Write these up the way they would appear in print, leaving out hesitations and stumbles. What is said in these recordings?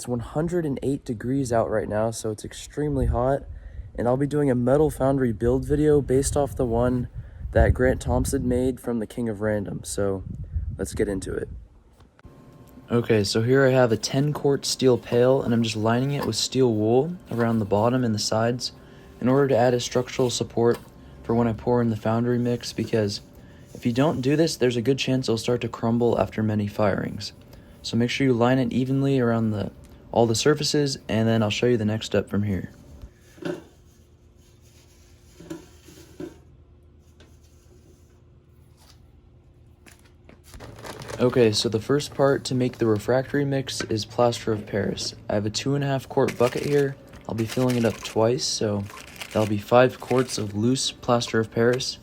It's 108 degrees out right now, so it's extremely hot. And I'll be doing a metal foundry build video based off the one that Grant Thompson made from the King of Random. So let's get into it. Okay, so here I have a 10-quart steel pail, and I'm just lining it with steel wool around the bottom and the sides in order to add a structural support for when I pour in the foundry mix, because if you don't do this, there's a good chance it'll start to crumble after many firings. So make sure you line it evenly around all the surfaces, and then I'll show you the next step from here. Okay, so the first part to make the refractory mix is plaster of Paris. I have a 2.5 quart bucket here. I'll be filling it up twice, so that'll be 5 quarts of loose plaster of Paris.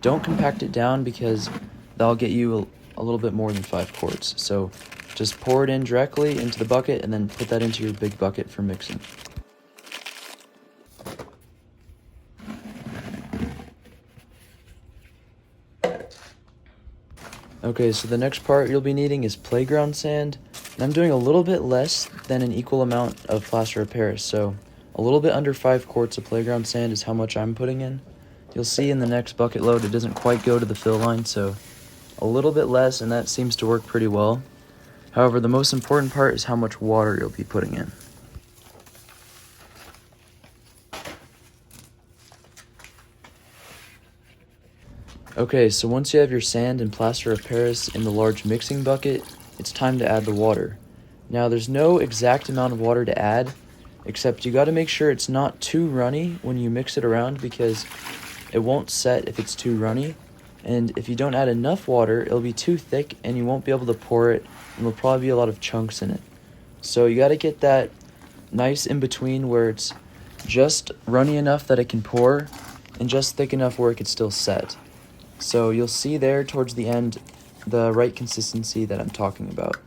Don't compact it down because that'll get you a little bit more than 5 quarts. So just pour it in directly into the bucket and then put that into your big bucket for mixing. Okay, so the next part you'll be needing is playground sand, and I'm doing a little bit less than an equal amount of plaster of Paris, so a little bit under 5 quarts of playground sand is how much I'm putting in. You'll see in the next bucket load it doesn't quite go to the fill line, so a little bit less, and that seems to work pretty well. However, the most important part is how much water you'll be putting in. Okay, so once you have your sand and plaster of Paris in the large mixing bucket, it's time to add the water. Now, there's no exact amount of water to add, except you got to make sure it's not too runny when you mix it around, because it won't set if it's too runny. And if you don't add enough water, it'll be too thick and you won't be able to pour it, and there'll probably be a lot of chunks in it. So you got to get that nice in between where it's just runny enough that it can pour and just thick enough where it could still set. So you'll see there towards the end the right consistency that I'm talking about.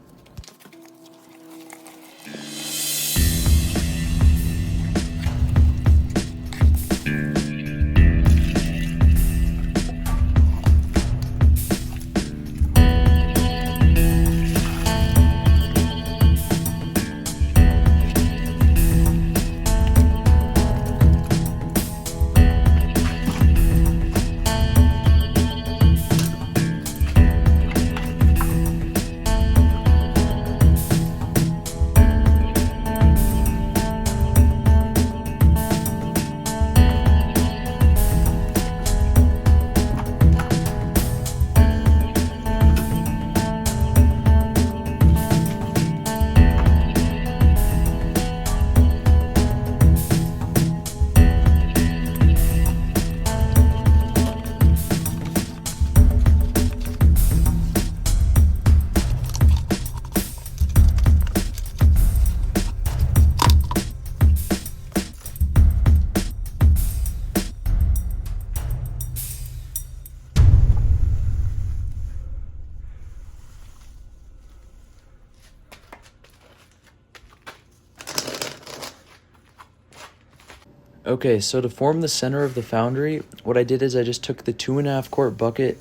Okay, so to form the center of the foundry, what I did is I just took the 2.5 quart bucket,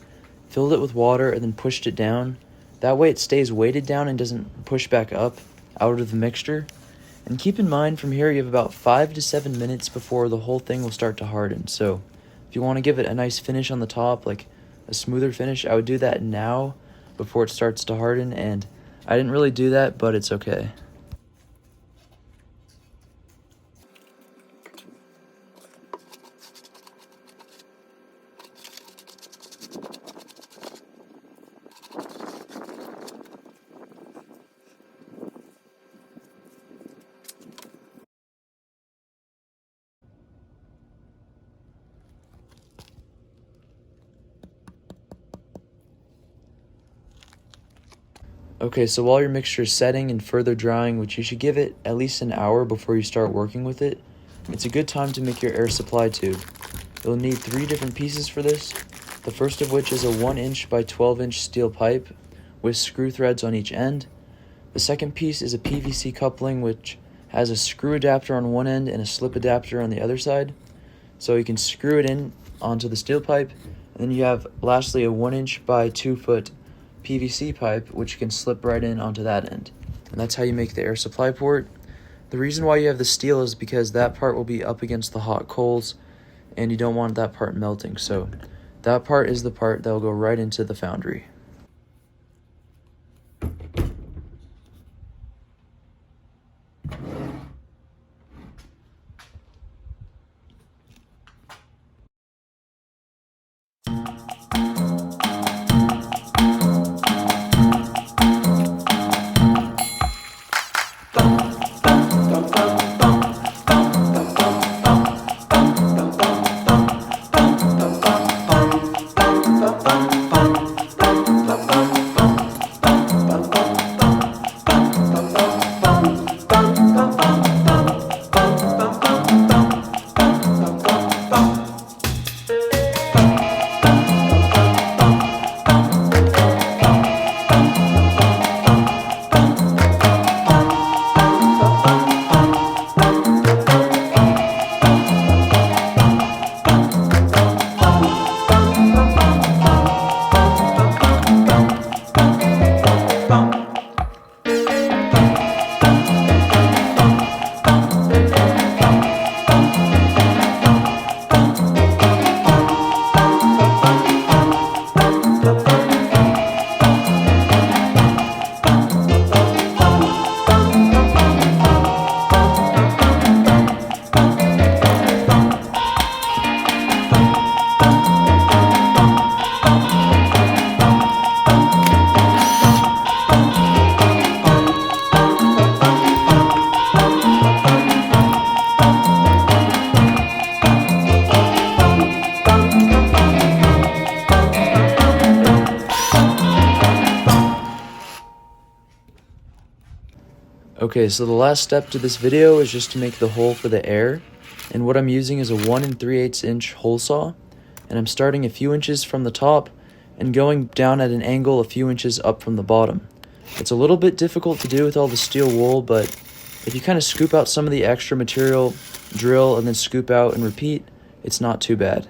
filled it with water, and then pushed it down. That way it stays weighted down and doesn't push back up out of the mixture. And keep in mind, from here you have about 5 to 7 minutes before the whole thing will start to harden. So if you want to give it a nice finish on the top, like a smoother finish, I would do that now before it starts to harden. And I didn't really do that, but it's okay. Okay, so while your mixture is setting and further drying, which you should give it at least an hour before you start working with it, it's a good time to make your air supply tube. You'll need 3 different pieces for this, the first of which is a 1-inch by 12-inch steel pipe with screw threads on each end. The second piece is a PVC coupling which has a screw adapter on one end and a slip adapter on the other side, so you can screw it in onto the steel pipe. And then you have lastly a 1-inch by 2-foot PVC pipe which you can slip right in onto that end. and that's how you make the air supply port. The reason why you have the steel is because that part will be up against the hot coals, and you don't want that part melting, so that part is the part that will go right into the foundry. Okay, so the last step to this video is just to make the hole for the air, and what I'm using is a 1 3/8 inch hole saw, and I'm starting a few inches from the top and going down at an angle a few inches up from the bottom. It's a little bit difficult to do with all the steel wool, but if you kind of scoop out some of the extra material, drill, and then scoop out and repeat, it's not too bad.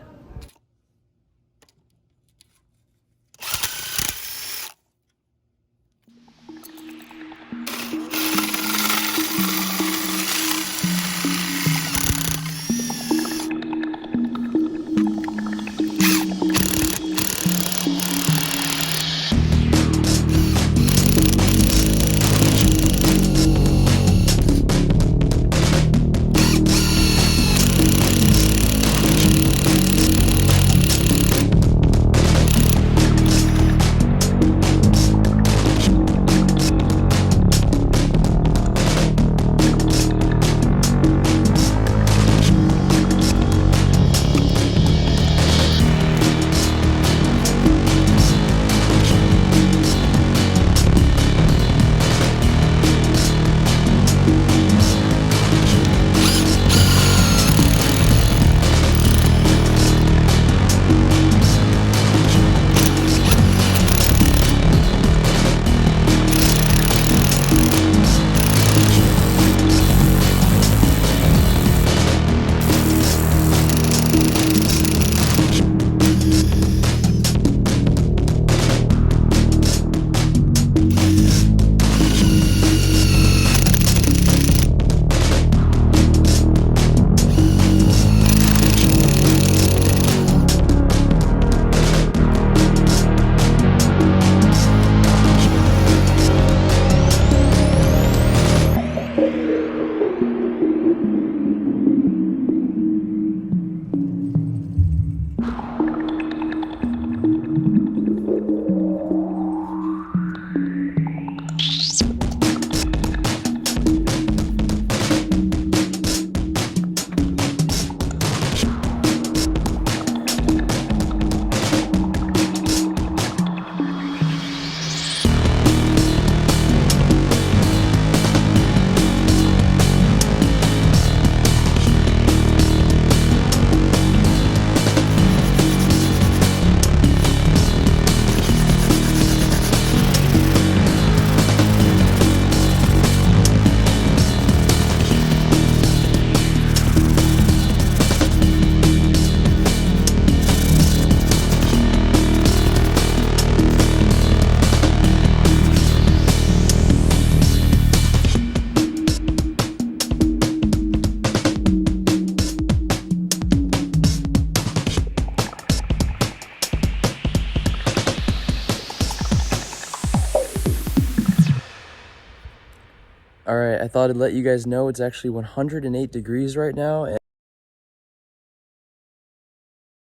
All right, I thought I'd let you guys know it's actually 108 degrees right now.